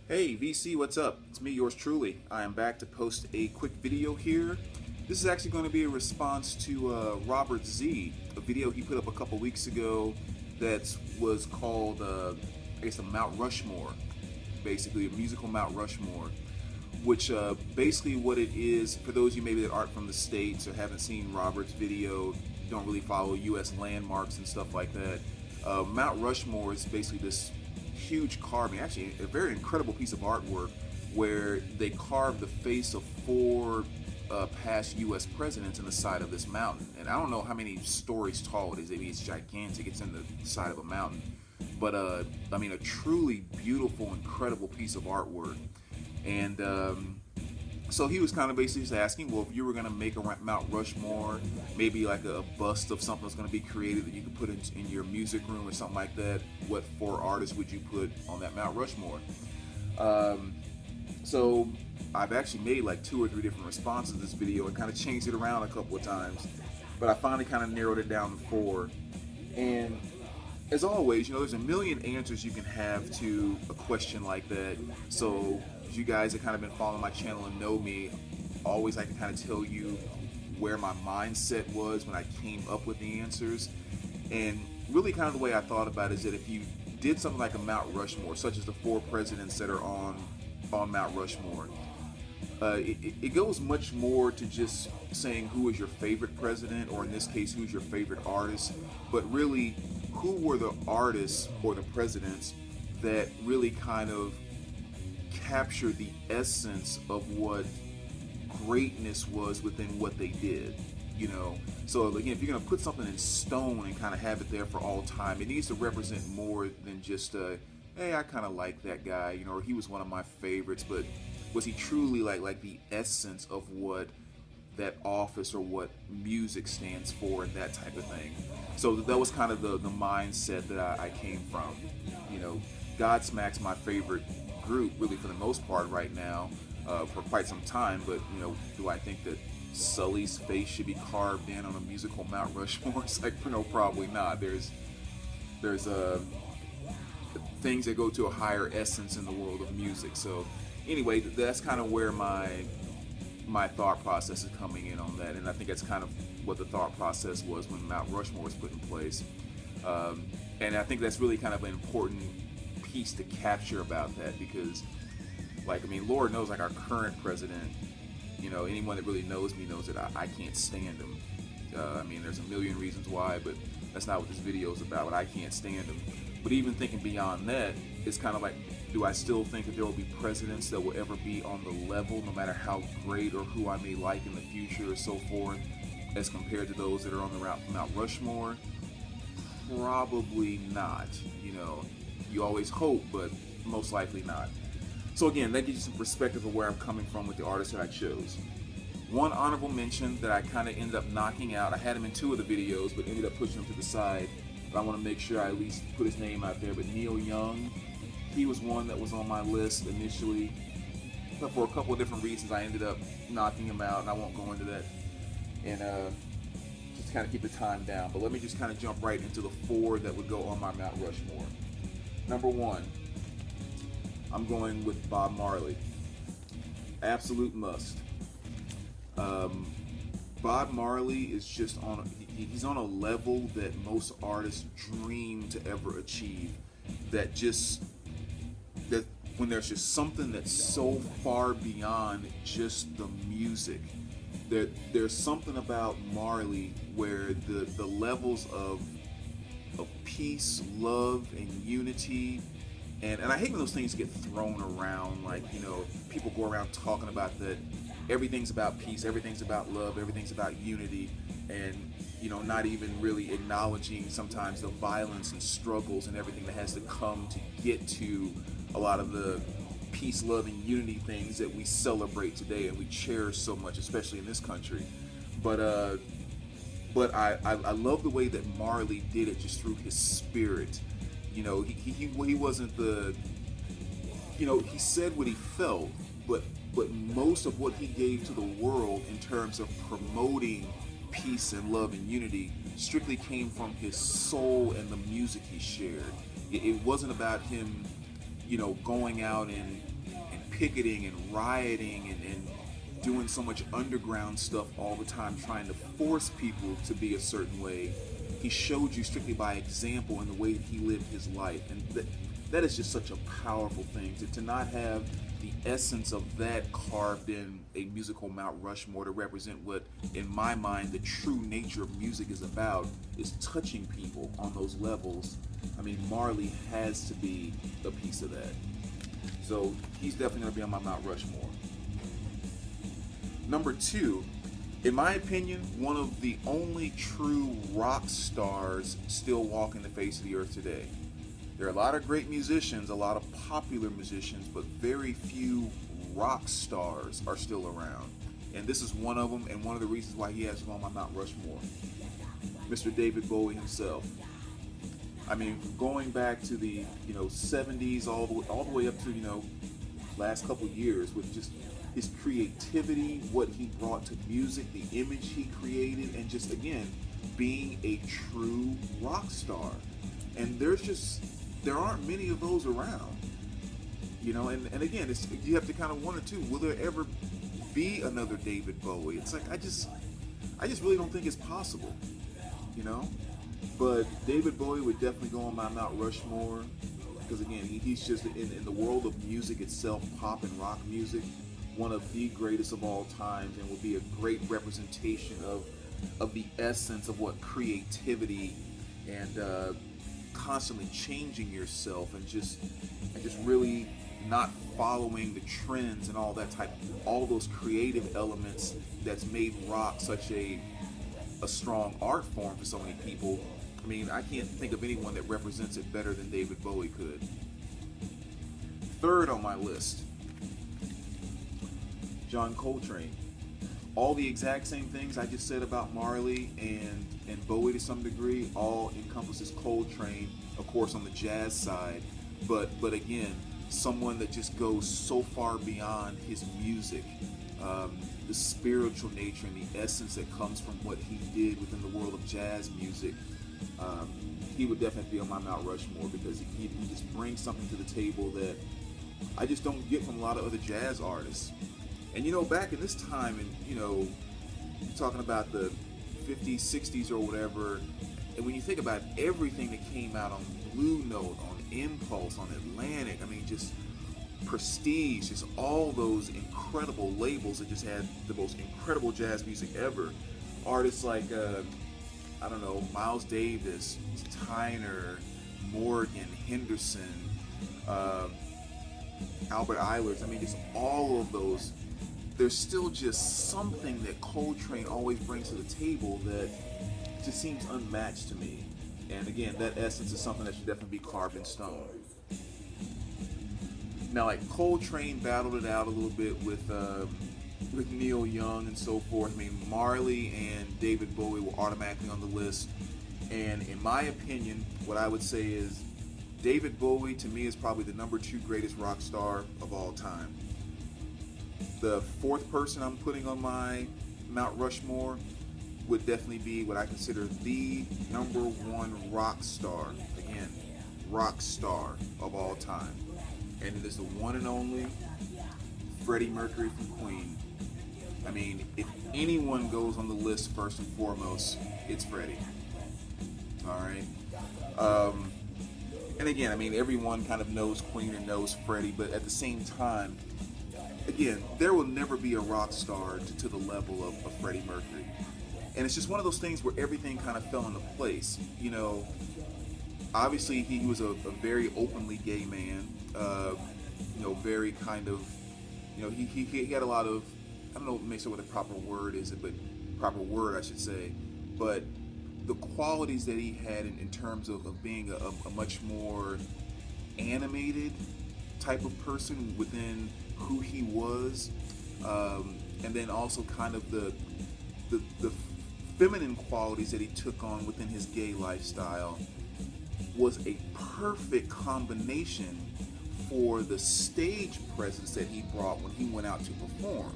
Hey VC, what's up? It's me, yours truly. I am back to post a quick video here. This is actually going to be a response to Robert Z, a video he put up a couple weeks ago that was called, I guess, a Mount Rushmore, basically a musical Mount Rushmore, which basically what it is, for those of you maybe that aren't from the States or haven't seen Robert's video, don't really follow U.S. landmarks and stuff like that, Mount Rushmore is basically this huge carving, actually a very incredible piece of artwork where they carved the face of four past U.S. presidents in the side of this mountain. And I don't know how many stories tall it is. I mean, it's gigantic. It's in the side of a mountain. But I mean, a truly beautiful, incredible piece of artwork. And so he was kind of basically just asking, well, if you were going to make a Mount Rushmore, maybe like a bust of something that's going to be created that you could put in your music room or something like that, what four artists would you put on that Mount Rushmore? So I've actually made like 2 or 3 different responses to this video and kind of changed it around a couple of times, but I finally kind of narrowed it down to 4. And as always, there's a million answers you can have to a question like that. So you guys that kind of been following my channel and know me, always like to kind of tell you where my mindset was when I came up with the answers. And really kind of the way I thought about it is that if you did something like a Mount Rushmore, such as the 4 presidents that are on Mount Rushmore, it goes much more to just saying who is your favorite president, or in this case, who's your favorite artist, but really who were the artists or the presidents that really kind of capture the essence of what greatness was within what they did. So again, if you're going to put something in stone and kind of have it there for all time, it needs to represent more than just hey, I kind of like that guy, or he was one of my favorites, but was he truly like the essence of what that office or what music stands for and that type of thing. So that was kind of the mindset that I came from. Godsmack's my favorite group, really, for the most part right now, for quite some time. But do I think that Sully's face should be carved in on a musical Mount Rushmore? It's like, no, probably not. There's things that go to a higher essence in the world of music. So anyway, that's kind of where my thought process is coming in on that, and I think that's kind of what the thought process was when Mount Rushmore was put in place. And I think that's really kind of an important piece to capture about that, because Lord knows, like, our current president, anyone that really knows me knows that I can't stand him. There's a million reasons why, but that's not what this video is about. But I can't stand him. But even thinking beyond that, it's kind of like, do I still think that there will be presidents that will ever be on the level, no matter how great or who I may like in the future or so forth, as compared to those that are on the Mount Rushmore? Probably not. You always hope, but most likely not. So again, that gives you some perspective of where I'm coming from with the artists that I chose. One honorable mention that I kind of ended up knocking out. I had him in 2 of the videos, but ended up pushing him to the side. But I want to make sure I at least put his name out there. But Neil Young, he was one that was on my list initially. But for a couple of different reasons, I ended up knocking him out, and I won't go into that. And just kind of keep the time down. But let me just kind of jump right into the 4 that would go on my Mount Rushmore. Number 1, I'm going with Bob Marley. Absolute must. Bob Marley is just he's on a level that most artists dream to ever achieve. That when there's just something that's so far beyond just the music, that there's something about Marley where the levels of peace, love, and unity. And I hate when those things get thrown around, like, people go around talking about that everything's about peace, everything's about love, everything's about unity, and, not even really acknowledging sometimes the violence and struggles and everything that has to come to get to a lot of the peace, love, and unity things that we celebrate today and we cherish so much, especially in this country. But I love the way that Marley did it just through his spirit. He wasn't he said what he felt, but most of what he gave to the world in terms of promoting peace and love and unity strictly came from his soul and the music he shared. It wasn't about him, going out and picketing and rioting and doing so much underground stuff all the time, trying to force people to be a certain way. He showed you strictly by example in the way that he lived his life. And that is just such a powerful thing, to not have the essence of that carved in a musical Mount Rushmore to represent what, in my mind, the true nature of music is about, is touching people on those levels. I mean, Marley has to be a piece of that. So he's definitely going to be on my Mount Rushmore. Number 2, in my opinion, one of the only true rock stars still walking the face of the earth today. There are a lot of great musicians, a lot of popular musicians, but very few rock stars are still around. And this is one of them, and one of the reasons why he has him on my Mount Rushmore. Mr. David Bowie himself. I mean, going back to the 70s all the way up to last couple years, with just his creativity, what he brought to music, the image he created, and just again being a true rock star. And there aren't many of those around, and again, you have to kind of wonder too, will there ever be another David Bowie? It's like I just really don't think it's possible, but David Bowie would definitely go on my Mount Rushmore, because again, he's just in the world of music itself, pop and rock music, one of the greatest of all times, and will be a great representation of the essence of what creativity and constantly changing yourself and just really not following the trends and all those creative elements that's made rock such a strong art form for so many people. I mean, I can't think of anyone that represents it better than David Bowie could. 3rd on my list, John Coltrane. All the exact same things I just said about Marley and Bowie to some degree, all encompasses Coltrane, of course, on the jazz side, but again, someone that just goes so far beyond his music, the spiritual nature and the essence that comes from what he did within the world of jazz music. He would definitely be on my Mount Rushmore, because he just brings something to the table that I just don't get from a lot of other jazz artists. And back in this time, and talking about the 50s, 60s or whatever, and when you think about everything that came out on Blue Note, on Impulse, on Atlantic, I mean, just Prestige, just all those incredible labels that just had the most incredible jazz music ever. Artists like, Miles Davis, Tyner, Morgan, Henderson, Albert Eilers, I mean, just all of those. There's still just something that Coltrane always brings to the table that just seems unmatched to me. And again, that essence is something that should definitely be carved in stone. Now, like, Coltrane battled it out a little bit with Neil Young and so forth. I mean, Marley and David Bowie were automatically on the list. And in my opinion, what I would say is David Bowie, to me, is probably the number 2 greatest rock star of all time. The 4th person I'm putting on my Mount Rushmore would definitely be what I consider the number 1 rock star. Again, rock star of all time. And it is the one and only Freddie Mercury from Queen. I mean, if anyone goes on the list first and foremost, it's Freddie. All right. And again, I mean, everyone kind of knows Queen and knows Freddie, but at the same time, again, there will never be a rock star to the level of Freddie Mercury. And it's just one of those things where everything kind of fell into place. Obviously he was a very openly gay man, very kind of, he had a lot of, I don't know, make sure what the proper word is, but proper word I should say, but the qualities that he had in terms of being a much more animated type of person within who he was, and then also kind of the feminine qualities that he took on within his gay lifestyle was a perfect combination for the stage presence that he brought when he went out to perform.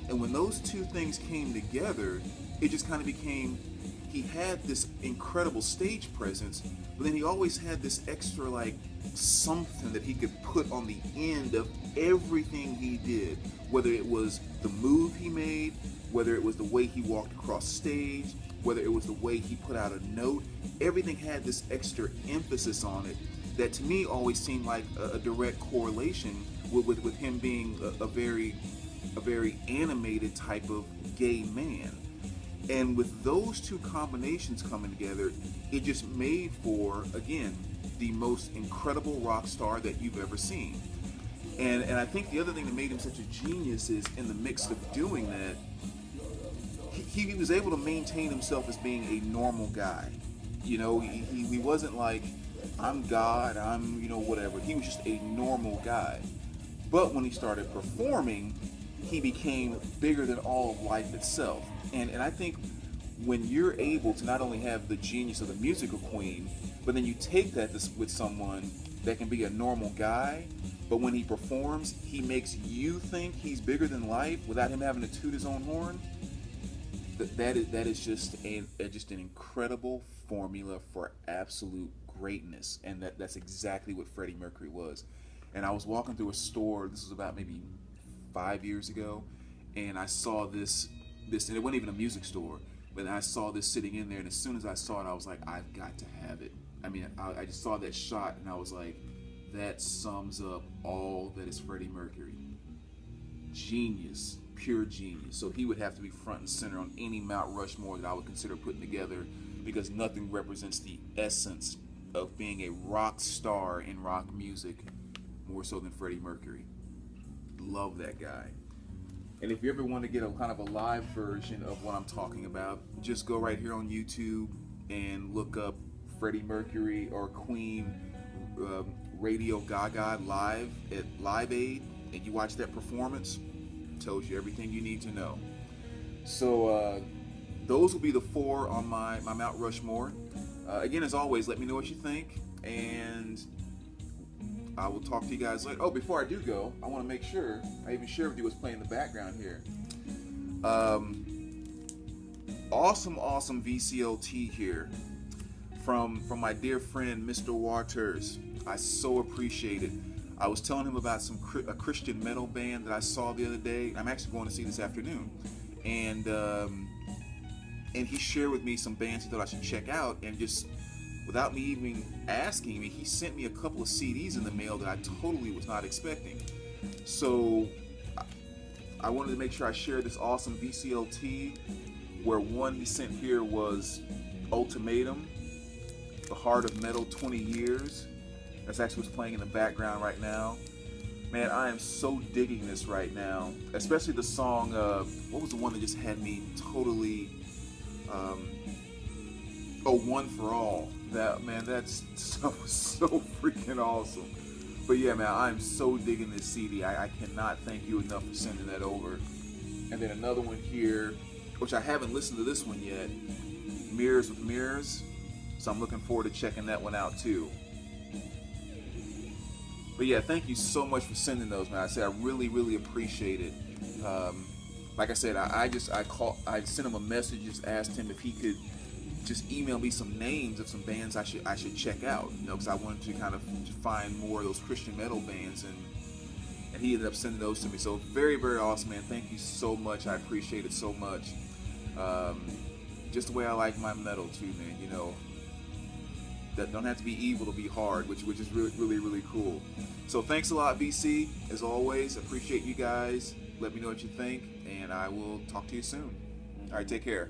And when those two things came together, it just kind of became he had this incredible stage presence, but then he always had this extra like something that he could put on the end of everything he did, whether it was the move he made, whether it was the way he walked across stage, whether it was the way he put out a note. Everything had this extra emphasis on it that to me always seemed like a direct correlation with him being a very animated type of gay man. And with those two combinations coming together, it just made for, again, the most incredible rock star that you've ever seen. And I think the other thing that made him such a genius is in the mix of doing that, he was able to maintain himself as being a normal guy. You know, he wasn't like, I'm God, I'm, you know, whatever. He was just a normal guy. But when he started performing, he became bigger than all of life itself. And I think when you're able to not only have the genius of the musical queen, but then you take that with someone that can be a normal guy, but when he performs, he makes you think he's bigger than life without him having to toot his own horn. That is just an incredible formula for absolute greatness, and that's exactly what Freddie Mercury was. And I was walking through a store. This was about maybe 5 years ago, and I saw this, and it wasn't even a music store, but I saw this sitting in there, and as soon as I saw it, I was like, I've got to have it. I mean, I just saw that shot, and I was like, that sums up all that is Freddie Mercury. Genius, pure genius. So he would have to be front and center on any Mount Rushmore that I would consider putting together, because nothing represents the essence of being a rock star in rock music more so than Freddie Mercury. Love that guy. And if you ever want to get a kind of a live version of what I'm talking about, just go right here on YouTube and look up Freddie Mercury or Queen Radio Gaga live at Live Aid, and you watch that performance. It tells you everything you need to know. So those will be the 4 on my Mount Rushmore. Again, as always, let me know what you think, and I will talk to you guys later. Oh, before I do go, I want to make sure I even share with you what's playing in the background here. Awesome VCLT here from my dear friend Mr. Waters. I so appreciate it. I was telling him about a Christian metal band that I saw the other day. I'm actually going to see this afternoon, and he shared with me some bands he thought I should check out, and just without me even asking me, he sent me a couple of CDs in the mail that I totally was not expecting. So I wanted to make sure I shared this awesome VCLT, where one he sent here was Ultimatum, The Heart of Metal 20 Years. That's actually what's playing in the background right now. Man, I am so digging this right now, especially the song, what was the one that just had me totally, One for All. That's so freaking awesome. But yeah, man, I'm so digging this CD. I cannot thank you enough for sending that over. And then another one here, which I haven't listened to this one yet, Mirrors with Mirrors. So I'm looking forward to checking that one out too. But yeah, thank you so much for sending those, man. I really appreciate it. Like I said, I sent him a message, just asked him if he could just email me some names of some bands I should check out, you know, because I wanted to kind of find more of those Christian metal bands, and he ended up sending those to me. So very awesome, man. Thank you so much. I appreciate it so much. Just the way I like my metal too, man. You know, that don't have to be evil to be hard, which is really cool. So thanks a lot, VC. As always, appreciate you guys. Let me know what you think, and I will talk to you soon. All right, take care.